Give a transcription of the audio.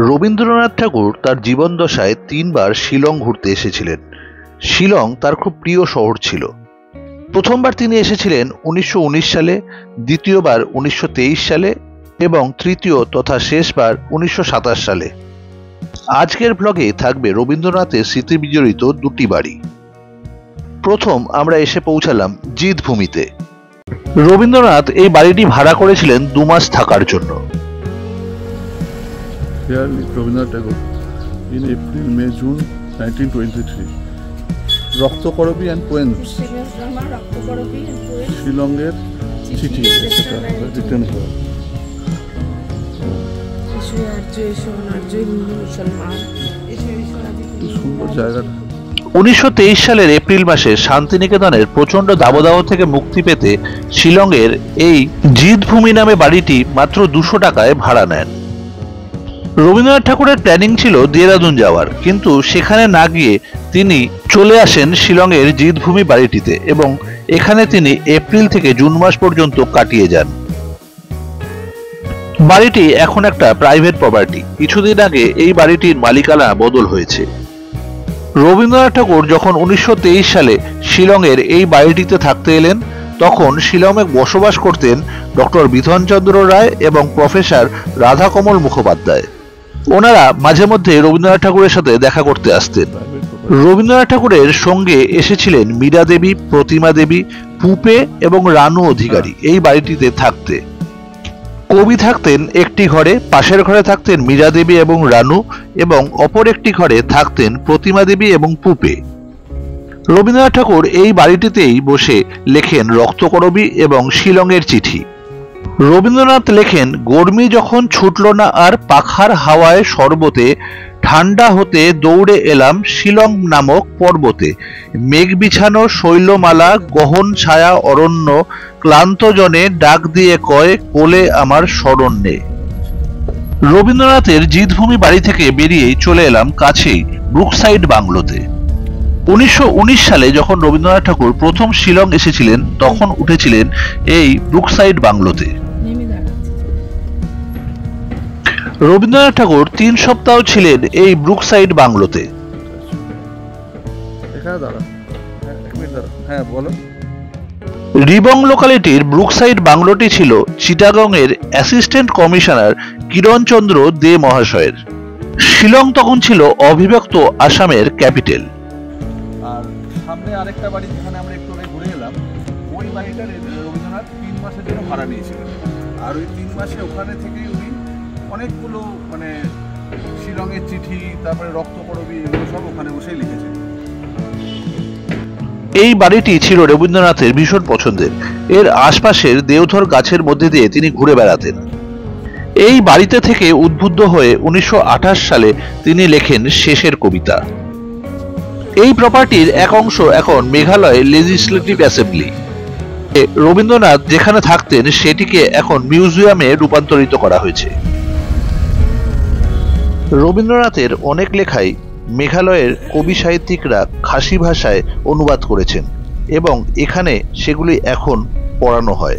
রবীন্দ্রনাথ ঠাকুর তার জীবদ্দশায় 3বার শিলং ঘুরতে এসেছিলেন। শিলং তার খুব প্রিয় শহর ছিল। প্রথমবার তিনি এসেছিলেন 1919 সালে, দ্বিতীয়বার 1923 সালে এবং তৃতীয় তথা শেষবার 1927 সালে। আজকের ব্লগে থাকবে রবীন্দ্রনাথের স্মৃতি বিজড়িত 2টি বাড়ি। প্রথম আমরা এসে পৌঁছালাম জিদভূমিতে। রবীন্দ্রনাথ এই বাড়িটি ভাড়া করেছিলেন 2 মাস থাকার জন্য। Here with Rabindranath Tagore in April, May, June 1923. Raktokorobi and poems. Shillong-এর চিঠি written here. 1923 সালের এপ্রিল মাসে শান্তিনিকেতনের প্রচন্ড দাবদাহ থেকে মুক্তি পেতে শিলংয়ের এই জিদভূমি নামে বাড়িটি মাত্র 200 টাকায় ভাড়া নেন। রবীন্দ্রনাথ ঠাকুরের প্ল্যানিং ছিল দেরাদুন যাওয়ার, কিন্তু সেখানে না গিয়ে তিনি চলে আসেন শিলংয়ের জিদভূমি বাড়িটিতে এবং এখানে তিনি এপ্রিল থেকে জুন মাস পর্যন্ত কাটিয়ে যান। বাড়িটি এখন একটা প্রাইভেট প্রপার্টি। কিছুদিন আগে এই বাড়িটির মালিকানা বদল হয়েছে। রবীন্দ্রনাথ ঠাকুর যখন 1923 সালে শিলংয়ের এই বাড়িটিতে থাকতে এলেন, তখন শিলংয়ে বসবাস করতেন ডক্টর বিধানচন্দ্র রায় এবং প্রফেসর রাধাকমল মুখোপাধ্যায়। ওনারা মাঝে মধ্যে রবীন্দ্রনাথ ঠাকুরের সাথে দেখা করতে আসতেন। রবীন্দ্রনাথ ঠাকুরের সঙ্গে এসেছিলেন মীরা দেবী, প্রতিমা দেবী, পুপে এবং রানু অধিকারী এই বাড়িটিতে থাকতে। কবি থাকতেন একটি ঘরে, পাশের ঘরে থাকতেন মীরা দেবী এবং রানু, এবং অপর একটি ঘরে থাকতেন প্রতিমা দেবী এবং পুপে। রবীন্দ্রনাথ ঠাকুর এই বাড়িটিতেই বসে লেখেন রক্তকরবী এবং শিলংয়ের চিঠি। রবীন্দ্রনাথ লেখেন, গরমি যখন ছুটল না আর পাখার হাওয়ায় শরবতে, ঠান্ডা হতে দৌড়ে এলাম শিলং নামক পর্বতে, মেঘ বিছানো শৈলমালা, গহন ছায়া অরণ্য, ক্লান্ত জনে ডাক দিয়ে কয় কোলে আমার শরণ্যে। রবীন্দ্রনাথের জিদভূমি বাড়ি থেকে বেরিয়েই চলে এলাম কাছেই ব্রুকসাইড বাংলোতে। 1919 সালে যখন রবীন্দ্রনাথ ঠাকুর প্রথম শিলং এসেছিলেন, তখন উঠেছিলেন এই ব্রুকসাইড বাংলোতে। রবীন্দ্রনাথ ঠাকুর 3 সপ্তাহ ছিলেন এই ব্রুকসাইড বাংলোতে। রিবং লোকালিটির ব্রুকসাইড বাংলোটি ছিল চিটাগংয়ের অ্যাসিস্ট্যান্ট কমিশনার কিরণচন্দ্র দে মহাশয়ের। শিলং তখন ছিল অবিভক্ত আসামের ক্যাপিটাল। আর সামনে আরেকটা বাড়ি যেখানে আমরা একটু আগে ঘুরে এলাম, ওই বাড়িটা রবীন্দ্রনাথ 3 মাসের জন্য ভাড়া নিয়েছিলেন। আর ওই 3 মাসে ওখানে থেকে উনি অনেকগুলো শিলংয়ের চিঠি, তারপরে রক্তকরবী, এগুলো সব ওখানে বসেই লিখেছেন। এই বাড়িটি ছিল রবীন্দ্রনাথের ভীষণ পছন্দের। এর আশপাশের দেওধর গাছের মধ্যে দিয়ে তিনি ঘুরে বেড়াতেন। এই বাড়িতে থেকে উদ্বুদ্ধ হয়ে 1928 সালে তিনি লেখেন শেষের কবিতা। এই প্রপার্টির এক অংশ এখন মেঘালয় লেজিসলেটিভ অ্যাসেম্বলি। রবীন্দ্রনাথ যেখানে থাকতেন সেটিকে এখন মিউজিয়ামে রূপান্তরিত করা হয়েছে। রবীন্দ্রনাথের অনেক লেখাই মেঘালয়ের কবি সাহিত্যিকরা খাসি ভাষায় অনুবাদ করেছেন এবং এখানে সেগুলি এখন পড়ানো হয়।